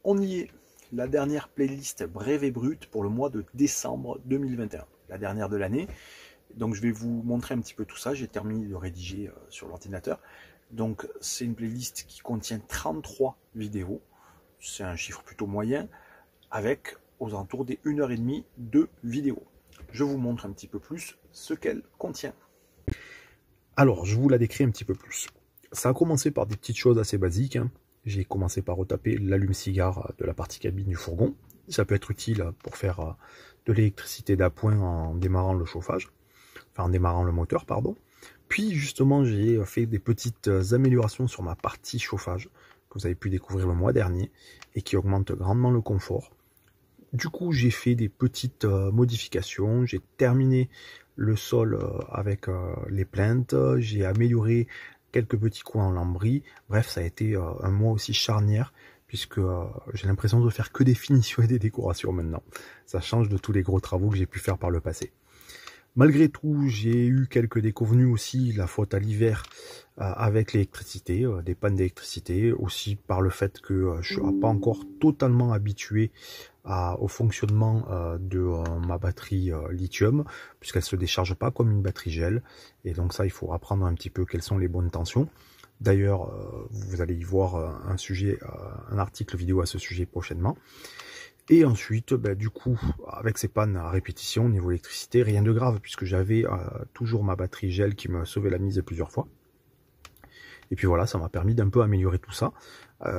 On y est, la dernière playlist Brève et Brute pour le mois de décembre 2021, la dernière de l'année. Donc je vais vous montrer un petit peu tout ça, j'ai terminé de rédiger sur l'ordinateur. Donc c'est une playlist qui contient 33 vidéos, c'est un chiffre plutôt moyen, avec aux alentours des 1h30 de vidéos. Je vous montre un petit peu plus ce qu'elle contient. Alors, je vous la décris un petit peu plus. Ça a commencé par des petites choses assez basiques. J'ai commencé par retaper l'allume-cigare de la partie cabine du fourgon. Ça peut être utile pour faire de l'électricité d'appoint en démarrant le chauffage. Enfin, en démarrant le moteur, pardon. Puis, justement, j'ai fait des petites améliorations sur ma partie chauffage que vous avez pu découvrir le mois dernier et qui augmentent grandement le confort. Du coup, j'ai fait des petites modifications. J'ai terminé le sol avec les plaintes. J'ai amélioré quelques petits coins en lambris. Bref, ça a été un mois aussi charnière puisque j'ai l'impression de faire que des finitions et des décorations maintenant. Ça change de tous les gros travaux que j'ai pu faire par le passé. Malgré tout, j'ai eu quelques déconvenues aussi, la faute à l'hiver avec l'électricité, des pannes d'électricité, aussi par le fait que je ne suis pas encore totalement habitué au fonctionnement de ma batterie lithium, puisqu'elle ne se décharge pas comme une batterie gel, et donc ça, il faut apprendre un petit peu quelles sont les bonnes tensions. D'ailleurs, vous allez y voir un article vidéo à ce sujet prochainement. Et ensuite, du coup, avec ces pannes à répétition au niveau électricité, rien de grave, puisque j'avais toujours ma batterie gel qui me sauvait la mise plusieurs fois. Et puis voilà, ça m'a permis d'un peu améliorer tout ça.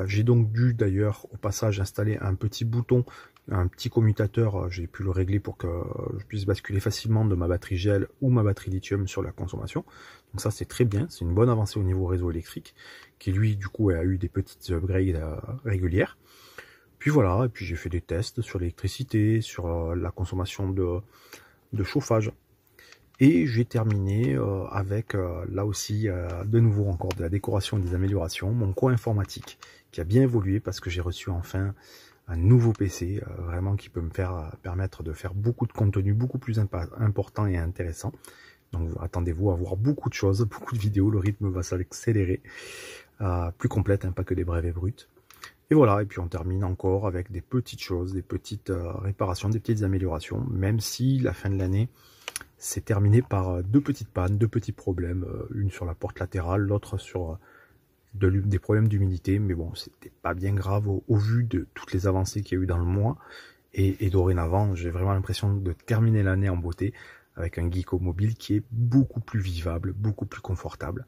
J'ai donc dû d'ailleurs au passage installer un petit bouton, un petit commutateur, j'ai pu le régler pour que je puisse basculer facilement de ma batterie gel ou ma batterie lithium sur la consommation. Donc ça c'est très bien, c'est une bonne avancée au niveau réseau électrique, qui lui du coup a eu des petites upgrades régulières. Puis voilà, et puis j'ai fait des tests sur l'électricité, sur la consommation de chauffage. Et j'ai terminé avec, là aussi, de nouveau encore de la décoration et des améliorations, mon coin informatique, qui a bien évolué parce que j'ai reçu enfin un nouveau PC, vraiment qui peut me permettre de faire beaucoup de contenu, beaucoup plus important et intéressant. Donc attendez-vous à voir beaucoup de choses, beaucoup de vidéos, le rythme va s'accélérer, plus complète, pas que des brèves et brutes. Et voilà, et puis on termine encore avec des petites choses, des petites réparations, des petites améliorations, même si la fin de l'année s'est terminée par deux petites pannes, deux petits problèmes, une sur la porte latérale, l'autre sur des problèmes d'humidité, mais bon, c'était pas bien grave au vu de toutes les avancées qu'il y a eu dans le mois, et dorénavant, j'ai vraiment l'impression de terminer l'année en beauté, avec un Geeko mobile qui est beaucoup plus vivable, beaucoup plus confortable.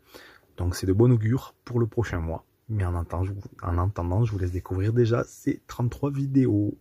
Donc c'est de bon augure pour le prochain mois. Mais en attendant, je vous laisse découvrir déjà ces 33 vidéos.